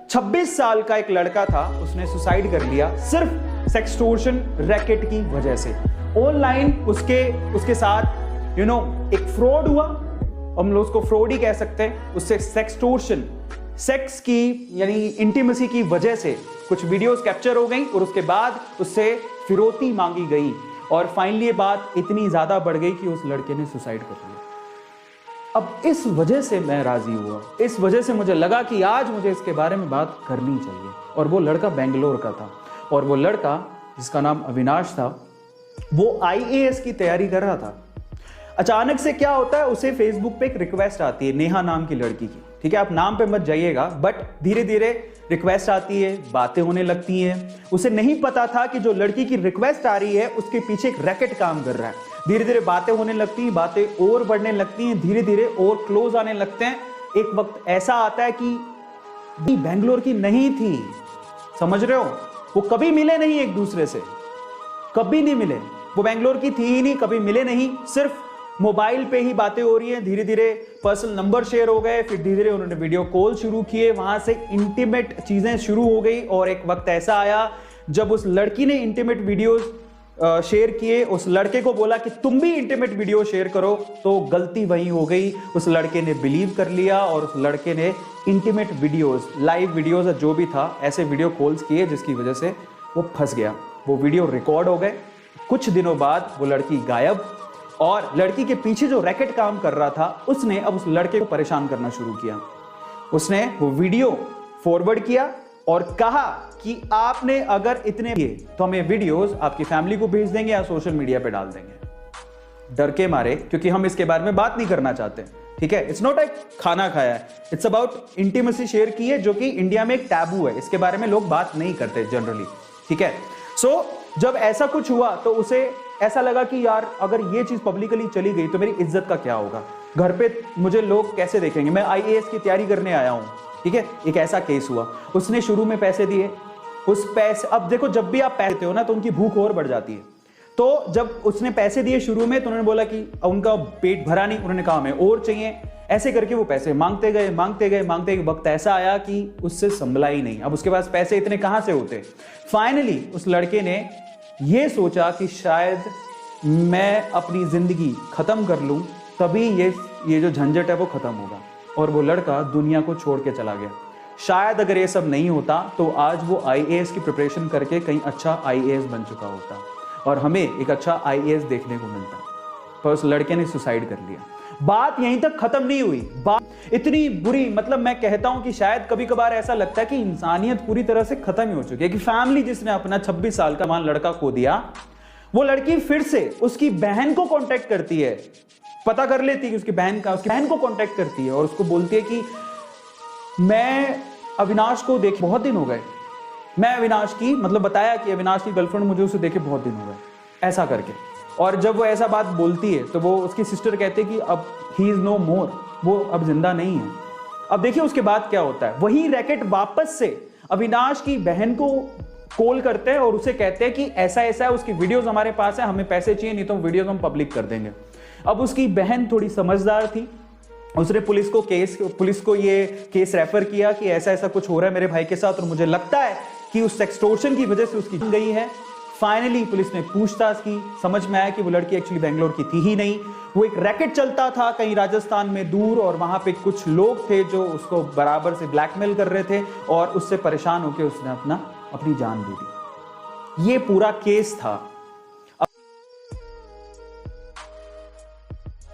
26 साल का एक लड़का था, उसने सुसाइड कर लिया सिर्फ सेक्सटोर्शन रैकेट की वजह से। ऑनलाइन उसके साथ एक फ्रॉड हुआ, हम लोग उसको फ्रॉड ही कह सकते हैं। उससे सेक्सटोर्शन, सेक्स की यानी इंटीमेसी की वजह से कुछ वीडियोस कैप्चर हो गई और उसके बाद उससे फिरौती मांगी गई और फाइनली ये बात इतनी ज्यादा बढ़ गई कि उस लड़के ने सुसाइड कर लिया। अब इस वजह से मैं राजी हुआ, इस वजह से मुझे लगा कि आज मुझे इसके बारे में बात करनी चाहिए। और वो लड़का बेंगलोर का था और वो लड़का जिसका नाम अविनाश था, वो आईएएस की तैयारी कर रहा था। अचानक से क्या होता है, उसे फेसबुक पे एक रिक्वेस्ट आती है नेहा नाम की लड़की की। ठीक है, आप नाम पे मत जाइएगा, बट धीरे धीरे रिक्वेस्ट आती है, बातें होने लगती हैं। उसे नहीं पता था कि जो लड़की की रिक्वेस्ट आ रही है उसके पीछे एक रैकेट काम कर रहा है। धीरे धीरे बातें होने लगती हैं, बातें और बढ़ने लगती हैं, धीरे धीरे और क्लोज आने लगते हैं। एक वक्त ऐसा आता है कि बेंगलोर की नहीं थी, समझ रहे हो, वो कभी मिले नहीं एक दूसरे से, कभी नहीं मिले। वो बेंगलोर की थी ही नहीं, कभी मिले नहीं, सिर्फ मोबाइल पे ही बातें हो रही हैं। धीरे धीरे पर्सनल नंबर शेयर हो गए, फिर धीरे धीरे उन्होंने वीडियो कॉल शुरू किए, वहां से इंटीमेट चीजें शुरू हो गई। और एक वक्त ऐसा आया जब उस लड़की ने इंटीमेट वीडियोस शेयर किए, उस लड़के को बोला कि तुम भी इंटीमेट वीडियो शेयर करो, तो गलती वहीं हो गई। उस लड़के ने बिलीव कर लिया और उस लड़के ने इंटीमेट वीडियोस, लाइव वीडियोस जो भी था, ऐसे वीडियो कॉल्स किए जिसकी वजह से वो फंस गया। वो वीडियो रिकॉर्ड हो गए। कुछ दिनों बाद वो लड़की गायब और लड़की के पीछे जो रैकेट काम कर रहा था उसने अब उस लड़के को परेशान करना शुरू किया। उसने वो वीडियो फॉरवर्ड किया और कहा कि आपने अगर इतने किए तो हम ये वीडियोस आपकी फैमिली को भेज देंगे या सोशल मीडिया पे डाल देंगे। डर के मारे, क्योंकि हम इसके बारे में बात नहीं करना चाहते। ठीक है, इट्स नॉट एक खाना खाया है, इट्स अबाउट इंटीमेसी शेयर की है, जो कि इंडिया में एक टैबू है, इसके बारे में लोग बात नहीं करते जनरली। ठीक है, सो जब ऐसा कुछ हुआ तो उसे ऐसा लगा कि यार अगर ये चीज पब्लिकली चली गई तो मेरी इज्जत का क्या होगा, घर पे मुझे लोग कैसे देखेंगे, मैं आईएएस की तैयारी करने आया हूं। ठीक है, एक ऐसा केस हुआ। उसने शुरू में पैसे दिए, उस पैसे, अब देखो जब भी आप पैसे देते हो ना तो उनकी भूख और बढ़ जाती है। तो जब उसने पैसे दिए शुरू में तो उन्होंने बोला कि उनका पेट भरा नहीं, उन्होंने कहा हमें और चाहिए। ऐसे करके वो पैसे मांगते गए, मांगते गए, मांगते गए। वक्त ऐसा आया कि उससे संभला ही नहीं, अब उसके पास पैसे इतने कहां से होते। फाइनली उस लड़के ने ये सोचा कि शायद मैं अपनी जिंदगी खत्म कर लूं, तभी ये जो झंझट है वो खत्म होगा। और वो लड़का दुनिया को छोड़ के चला गया। शायद अगर ये सब नहीं होता तो आज वो आईएएस की प्रिपरेशन करके कहीं अच्छा आईएएस बन चुका होता और हमें एक अच्छा आईएएस देखने को मिलता। पर उस लड़के ने सुसाइड कर लिया। बात यहीं तक खत्म नहीं हुई, बात इतनी बुरी, मतलब मैं कहता हूं कि शायद कभी कभार ऐसा लगता है कि इंसानियत पूरी तरह से खत्म ही हो चुकी है। कि फैमिली जिसने अपना 26 साल का मान लड़का खो दिया, वो लड़की फिर से उसकी बहन को कांटेक्ट करती है, पता कर लेती है कि उसकी बहन को कांटेक्ट करती है और उसको बोलती है कि मैं अविनाश को देखे बहुत दिन हो गए, मैं अविनाश की, मतलब बताया कि अविनाश की गर्लफ्रेंड, मुझे उसे देखे बहुत दिन हो गए, ऐसा करके। और जब वो ऐसा बात बोलती है तो वो उसकी सिस्टर कहते हैं कि अब ही इज नो मोर, वो अब जिंदा नहीं है। अब देखिए उसके बाद क्या होता है, वही रैकेट वापस से अविनाश की बहन को कॉल करते हैं और उसे कहते हैं कि ऐसा ऐसा है, उसकी वीडियोस हमारे पास है, हमें पैसे चाहिए, नहीं तो वीडियोस हम पब्लिक कर देंगे। अब उसकी बहन थोड़ी समझदार थी, उसने पुलिस को ये केस रेफर किया कि ऐसा ऐसा कुछ हो रहा है मेरे भाई के साथ और मुझे लगता है कि उस एक्सटॉर्शन की वजह से उसकी जान गई है। फाइनली पुलिस ने पूछताछ की, समझ में आया कि वो लड़की एक्चुअली बेंगलोर की थी ही नहीं, वो एक रैकेट चलता था कहीं राजस्थान में दूर और वहां पे कुछ लोग थे जो उसको बराबर से ब्लैकमेल कर रहे थे और उससे परेशान होकर उसने अपनी जान दे दी। ये पूरा केस था